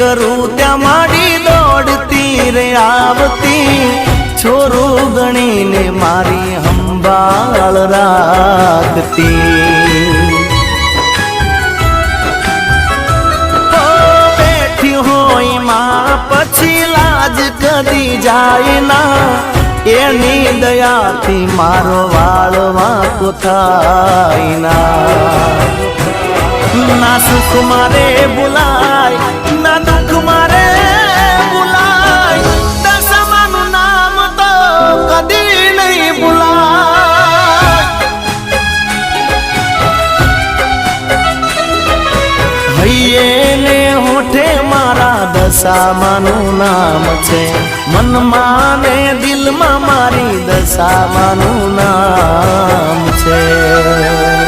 करूं त्या माड़ी दौड़ती रे आवती छोरू गणी ने मारी हंबाल राखती बैठी होई मां पछी लाज कदी जाए ना एनी दया थी मारो वाल वाको थाय ना सुख मारे बुलाय ना दुख मारे बुलाय दशमानु नाम तो कदी नहीं बुलाय भैये ने होठे मारा दशामानु नाम छे मन माने दिल मा मारी दशामानु नाम छे।